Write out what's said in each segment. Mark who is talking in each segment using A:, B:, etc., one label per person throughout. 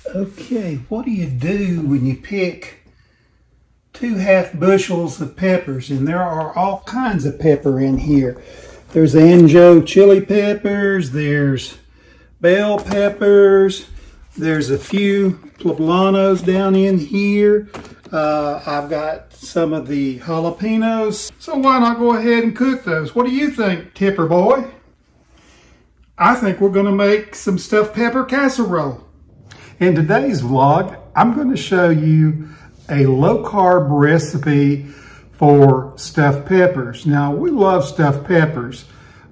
A: Okay, what do you do when you pick 2 half bushels of peppers? And there are all kinds of pepper in here. There's anjo chili peppers, there's bell peppers, there's a few poblanos down in here. I've got some of the jalapenos. So why not go ahead and cook those? What do you think, Tipper boy? I think we're gonna make some stuffed pepper casserole. In today's vlog, I'm going to show you a low-carb recipe for stuffed peppers. Now, we love stuffed peppers,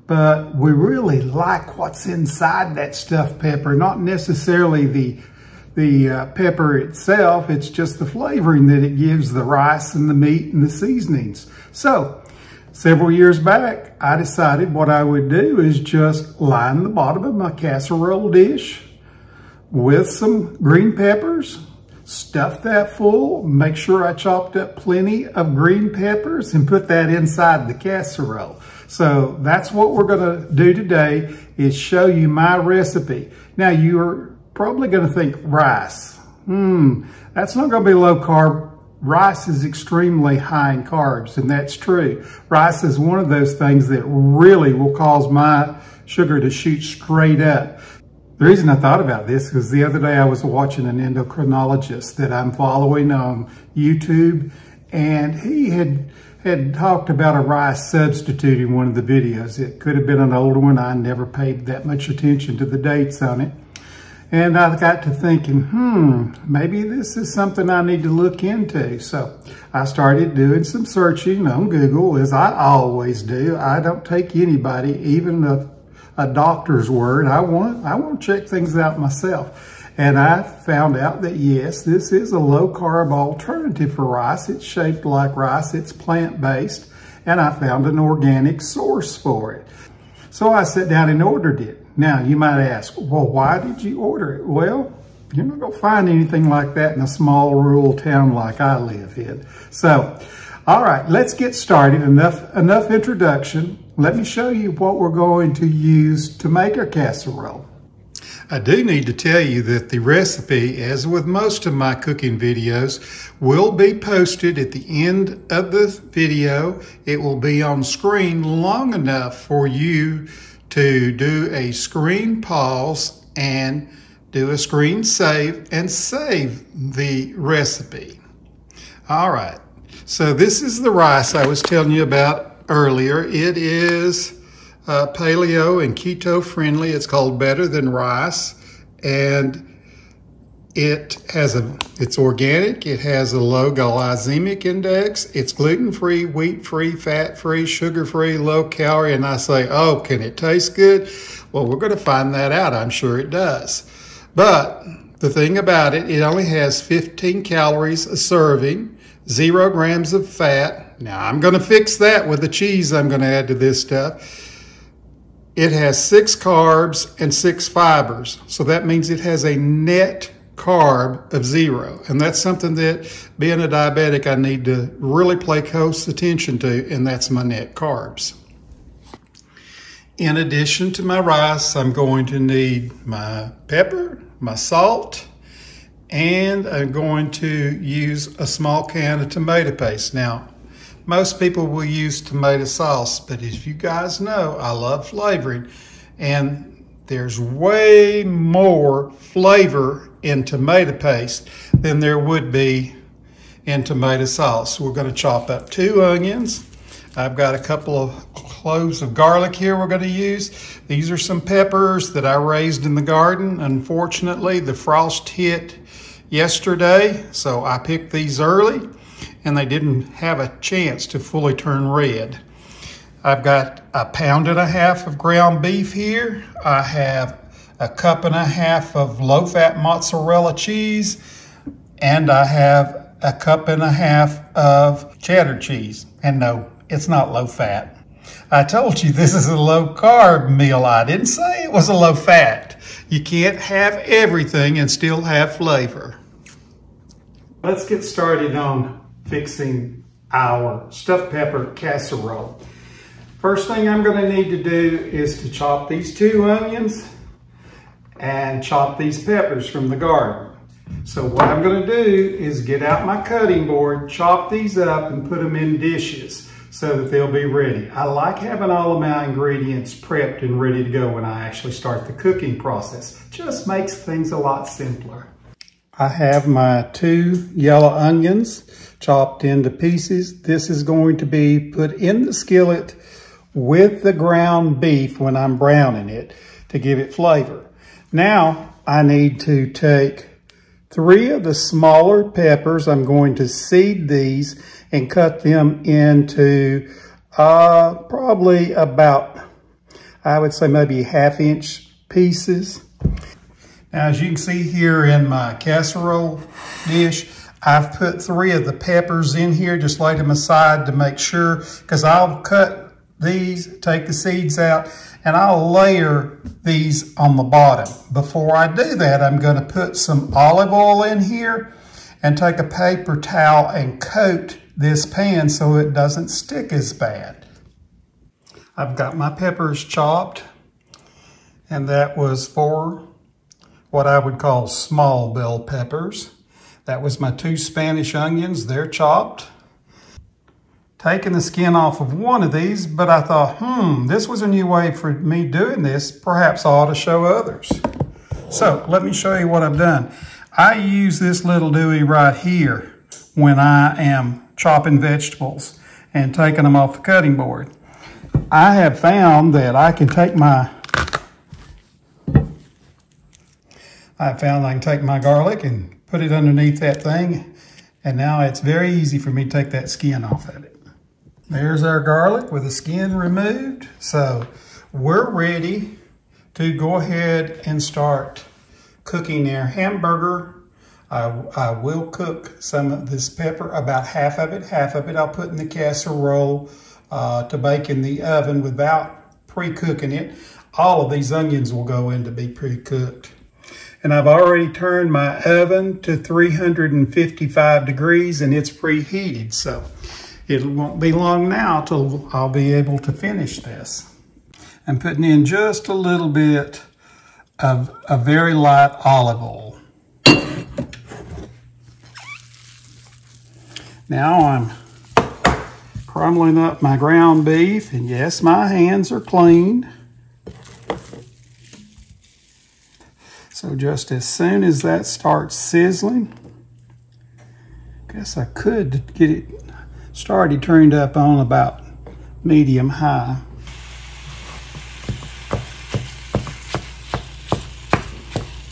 A: but we really like what's inside that stuffed pepper, not necessarily the pepper itself. It's just the flavoring that it gives the rice and the meat and the seasonings. So, several years back, I decided what I would do is just line the bottom of my casserole dish with some green peppers, stuff that full, make sure I chopped up plenty of green peppers and put that inside the casserole. So that's what we're gonna do today, is show you my recipe. Now you're probably gonna think rice. That's not gonna be low carb. Rice is extremely high in carbs, and that's true. Rice is one of those things that really will cause my sugar to shoot straight up. The reason I thought about this was the other day I was watching an endocrinologist that I'm following on YouTube, and he had talked about a rice substitute in one of the videos. It could have been an older one. I never paid that much attention to the dates on it. And I got to thinking, maybe this is something I need to look into. So I started doing some searching on Google, as I always do. I don't take anybody, even a doctor's word. I want to check things out myself. And I found out that yes, this is a low carb alternative for rice. It's shaped like rice, it's plant-based, and I found an organic source for it. So I sat down and ordered it. Now you might ask, well, why did you order it? Well, you're not gonna find anything like that in a small rural town like I live in. So, all right, let's get started. Enough introduction. Let me show you what we're going to use to make our casserole. I do need to tell you that the recipe, as with most of my cooking videos, will be posted at the end of the video. It will be on screen long enough for you to do a screen pause and do a screen save and save the recipe. All right, so this is the rice I was telling you about earlier. It is paleo and keto friendly. It's called Better Than Rice, and it's organic. It has a low glycemic index. It's gluten-free, wheat-free, fat-free, sugar-free, low calorie. And I say, oh, can it taste good? Well, we're going to find that out. I'm sure it does. But the thing about it, it only has 15 calories a serving, 0 grams of fat. Now, I'm going to fix that with the cheese I'm going to add to this stuff. It has 6 carbs and 6 fibers. So that means it has a net carb of 0. And that's something that, being a diabetic, I need to really pay close attention to, and that's my net carbs. In addition to my rice, I'm going to need my pepper, my salt, and I'm going to use a small can of tomato paste. Now, most people will use tomato sauce, but as you guys know, I love flavoring, and there's way more flavor in tomato paste than there would be in tomato sauce. We're going to chop up 2 onions. I've got a couple of cloves of garlic here we're going to use. These are some peppers that I raised in the garden. Unfortunately, the frost hit yesterday, so I picked these early, and they didn't have a chance to fully turn red. I've got 1.5 pounds of ground beef here. I have 1.5 cups of low-fat mozzarella cheese, and I have 1.5 cups of cheddar cheese. And no, it's not low-fat. I told you this is a low-carb meal. I didn't say it was a low-fat. You can't have everything and still have flavor. Let's get started on fixing our stuffed pepper casserole. First thing I'm going to need to do is to chop these 2 onions and chop these peppers from the garden. So what I'm going to do is get out my cutting board, chop these up, and put them in dishes so that they'll be ready. I like having all of my ingredients prepped and ready to go when I actually start the cooking process. Just makes things a lot simpler. I have my 2 yellow onions chopped into pieces. This is going to be put in the skillet with the ground beef when I'm browning it to give it flavor. Now I need to take 3 of the smaller peppers. I'm going to seed these and cut them into probably about, I would say maybe 1/2 inch pieces. Now, as you can see here in my casserole dish, I've put 3 of the peppers in here, just laid them aside to make sure, because I'll cut these, take the seeds out, and I'll layer these on the bottom. Before I do that, I'm going to put some olive oil in here and take a paper towel and coat this pan so it doesn't stick as bad. I've got my peppers chopped, and that was 4 what I would call small bell peppers. That was my 2 Spanish onions. They're chopped. Taking the skin off of one of these, but I thought, this was a new way for me doing this. Perhaps I ought to show others. So let me show you what I've done. I use this little dewey right here when I am chopping vegetables and taking them off the cutting board. I have found that I can take my garlic and put it underneath that thing, and now it's very easy for me to take that skin off of it. There's our garlic with the skin removed. So we're ready to go ahead and start cooking our hamburger. I will cook some of this pepper, about half of it. Half of it I'll put in the casserole to bake in the oven without pre-cooking it. All of these onions will go in to be pre-cooked. And I've already turned my oven to 355 degrees and it's preheated. So it won't be long now till I'll be able to finish this. I'm putting in just a little bit of a very light olive oil. Now I'm crumbling up my ground beef, and yes, my hands are clean. So just as soon as that starts sizzling, guess I could get it started turned up on about medium high.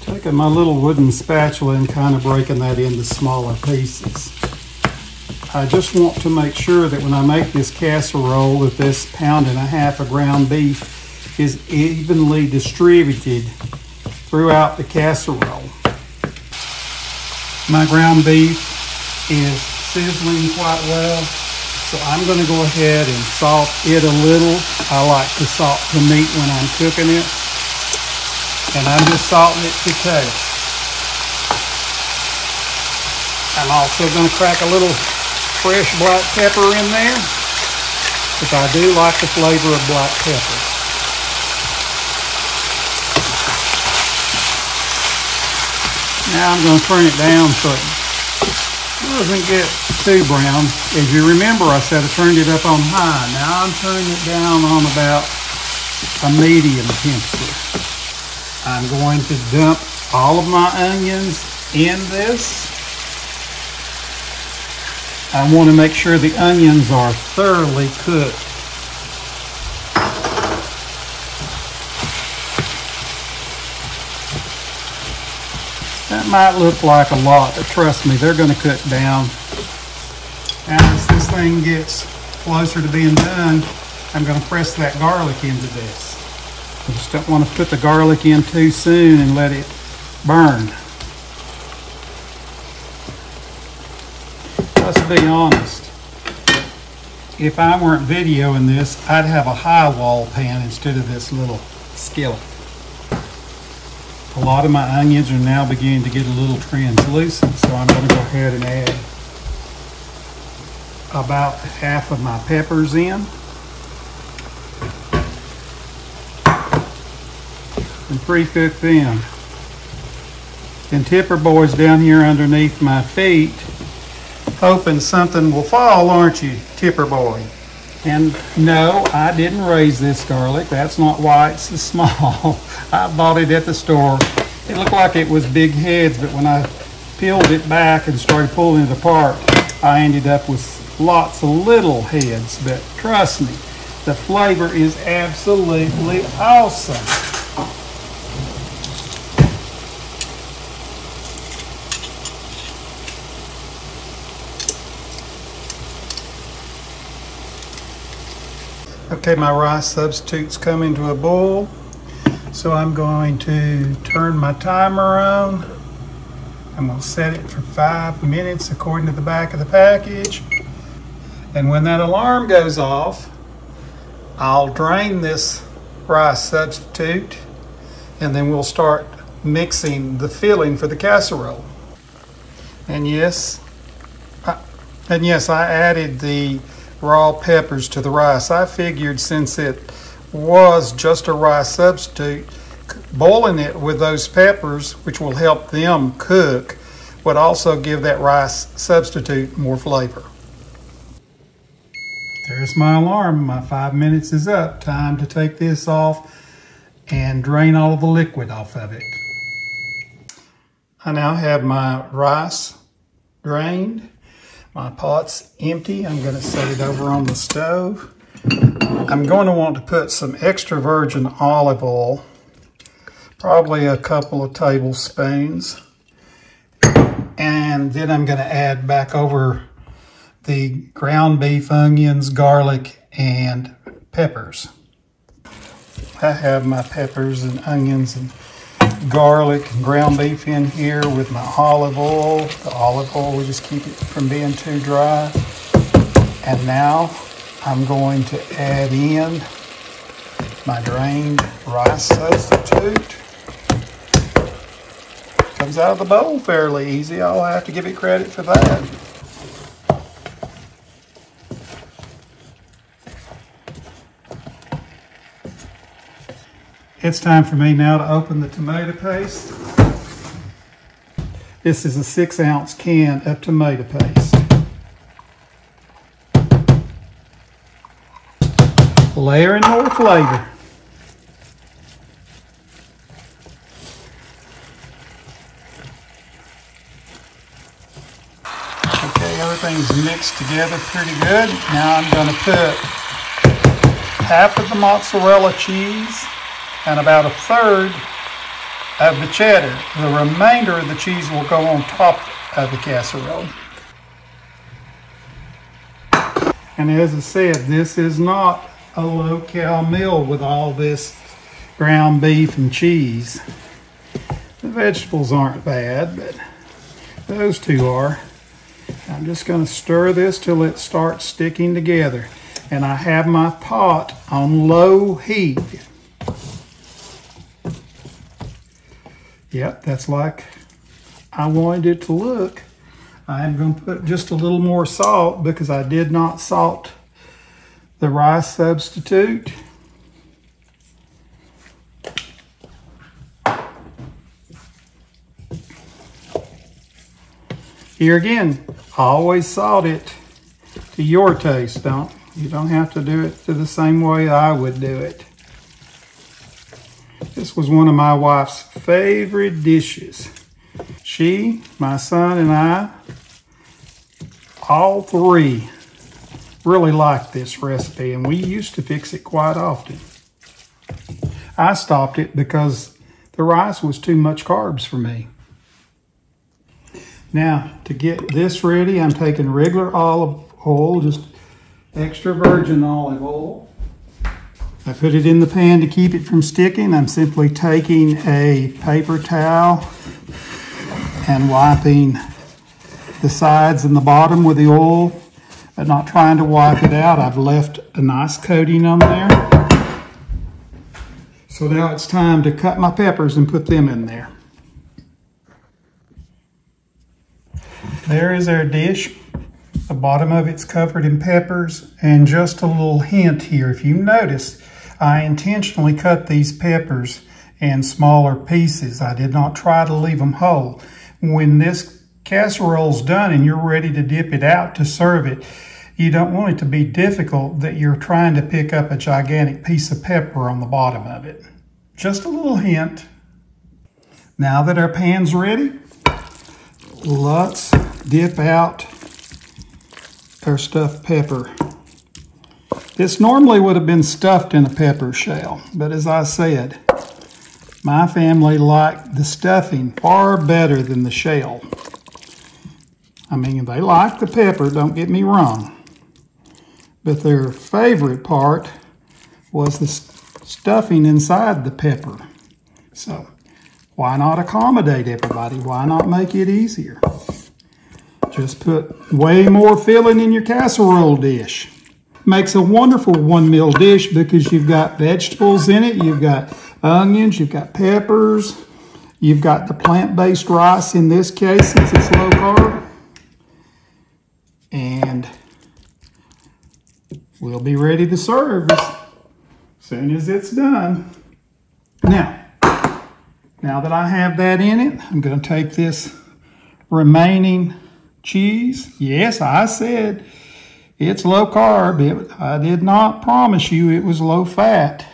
A: Taking my little wooden spatula and kind of breaking that into smaller pieces. I just want to make sure that when I make this casserole, that this 1.5 pounds of ground beef is evenly distributed throughout the casserole. My ground beef is sizzling quite well, so I'm going to go ahead and salt it a little. I like to salt the meat when I'm cooking it, and I'm just salting it to taste. I'm also going to crack a little fresh black pepper in there, because I do like the flavor of black pepper. Now I'm going to turn it down so it doesn't get too brown. As you remember, I said I turned it up on high. Now I'm turning it down on about a medium temperature. I'm going to dump all of my onions in this. I want to make sure the onions are thoroughly cooked. That might look like a lot, but trust me, they're going to cook down. Now, as this thing gets closer to being done, I'm going to press that garlic into this. I just don't want to put the garlic in too soon and let it burn. Let's be honest. If I weren't videoing this, I'd have a high wall pan instead of this little skillet. A lot of my onions are now beginning to get a little translucent, so I'm going to go ahead and add about half of my peppers in. And pre-cook them. and tipper boys down here underneath my feet, hoping something will fall, aren't you, tipper boy? And no, I didn't raise this garlic. That's not why it's so small. I bought it at the store. It looked like it was big heads, but when I peeled it back and started pulling it apart, I ended up with lots of little heads. But trust me, the flavor is absolutely awesome. Okay, my rice substitute's coming to a boil, so I'm going to turn my timer on. I'm going to set it for 5 minutes according to the back of the package. And when that alarm goes off, I'll drain this rice substitute, and then we'll start mixing the filling for the casserole. And yes, I added the raw peppers to the rice. I figured since it was just a rice substitute, boiling it with those peppers, which will help them cook, would also give that rice substitute more flavor. There's my alarm. My 5 minutes is up. Time to take this off and drain all of the liquid off of it. I now have my rice drained. My pot's empty. I'm going to set it over on the stove. I'm going to want to put some extra virgin olive oil, probably a couple of tablespoons. And then I'm going to add back over the ground beef, onions, garlic, and peppers. I have my peppers and onions and garlic and ground beef in here with my olive oil. The olive oil will just keep it from being too dry. And now I'm going to add in my drained rice substitute. Comes out of the bowl fairly easy. I'll have to give it credit for that. It's time for me now to open the tomato paste. This is a 6-ounce can of tomato paste. Layering more flavor. Okay, everything's mixed together pretty good. Now I'm going to put half of the mozzarella cheese and about a third of the cheddar. The remainder of the cheese will go on top of the casserole. And as I said, this is not a low-cal meal with all this ground beef and cheese. The vegetables aren't bad, but those two are. I'm just going to stir this till it starts sticking together. And I have my pot on low heat. Yep, that's like I wanted it to look. I am going to put just a little more salt because I did not salt the rice substitute. Here again, always salt it to your taste. You don't have to do it the same way I would do it. This was one of my wife's favorite dishes. She, my son, and I, all three, really liked this recipe, and we used to fix it quite often. I stopped it because the rice was too much carbs for me. Now, to get this ready, I'm taking regular olive oil, just extra virgin olive oil. I put it in the pan to keep it from sticking. I'm simply taking a paper towel and wiping the sides and the bottom with the oil, but not trying to wipe it out. I've left a nice coating on there. So now it's time to cut my peppers and put them in there. There is our dish. The bottom of it's covered in peppers, and just a little hint here. If you notice, I intentionally cut these peppers in smaller pieces. I did not try to leave them whole. When this casserole's done and you're ready to dip it out to serve it, you don't want it to be difficult that you're trying to pick up a gigantic piece of pepper on the bottom of it. Just a little hint. Now that our pan's ready, let's dip out our stuffed pepper. This normally would have been stuffed in a pepper shell, but as I said, my family liked the stuffing far better than the shell. I mean, they liked the pepper, don't get me wrong, but their favorite part was the stuffing inside the pepper. So why not accommodate everybody? Why not make it easier? Just put way more filling in your casserole dish. Makes a wonderful one meal dish because you've got vegetables in it, you've got onions, you've got peppers, you've got the plant-based rice in this case since it's low carb. And we'll be ready to serve as soon as it's done. Now that I have that in it, I'm going to take this remaining cheese. Yes, I said it's low carb. I did not promise you it was low fat.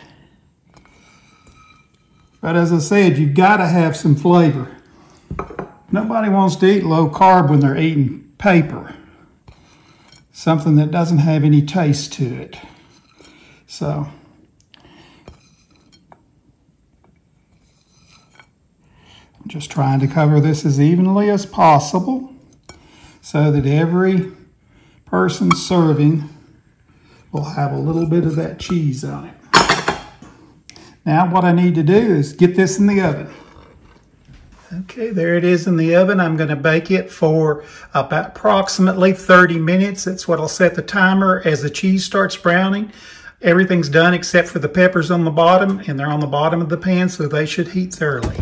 A: But as I said, you've got to have some flavor. Nobody wants to eat low carb when they're eating paper. Something that doesn't have any taste to it. So I'm just trying to cover this as evenly as possible so that every person serving will have a little bit of that cheese on it. Now what I need to do is get this in the oven. Okay, there it is in the oven. I'm going to bake it for about approximately 30 minutes. That's what I'll set the timer as the cheese starts browning. Everything's done except for the peppers on the bottom, and they're on the bottom of the pan, so they should heat thoroughly.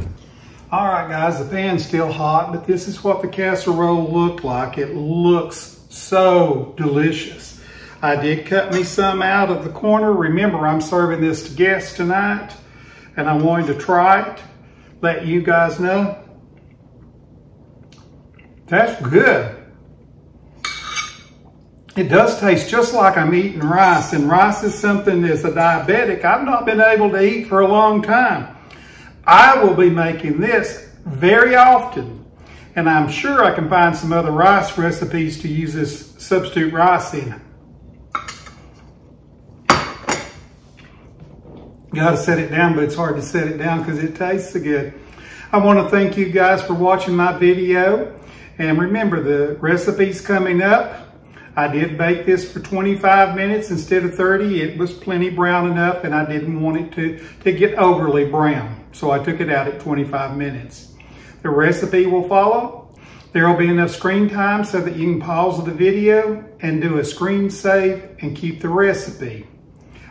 A: All right, guys, the pan's still hot, but this is what the casserole looked like. It looks so delicious. I did cut me some out of the corner. Remember, I'm serving this to guests tonight, and I wanted to try it. Let you guys know. That's good. It does taste just like I'm eating rice, and rice is something as a diabetic I've not been able to eat for a long time. I will be making this very often, and I'm sure I can find some other rice recipes to use this substitute rice in. Got to set it down, but it's hard to set it down because it tastes so good. I want to thank you guys for watching my video. And remember, the recipe's coming up. I did bake this for 25 minutes instead of 30. It was plenty brown enough, and I didn't want it to get overly brown. So I took it out at 25 minutes. The recipe will follow. There will be enough screen time so that you can pause the video and do a screen save and keep the recipe.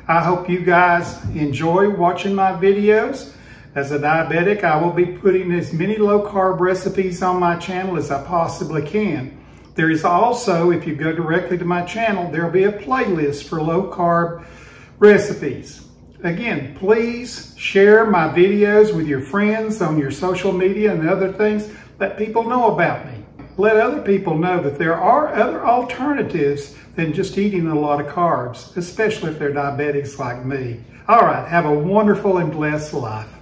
A: I hope you guys enjoy watching my videos. As a diabetic, I will be putting as many low-carb recipes on my channel as I possibly can. There is also, if you go directly to my channel, there will be a playlist for low-carb recipes. Again, please share my videos with your friends on your social media and other things. Let people know about me. Let other people know that there are other alternatives than just eating a lot of carbs, especially if they're diabetics like me. All right, have a wonderful and blessed life.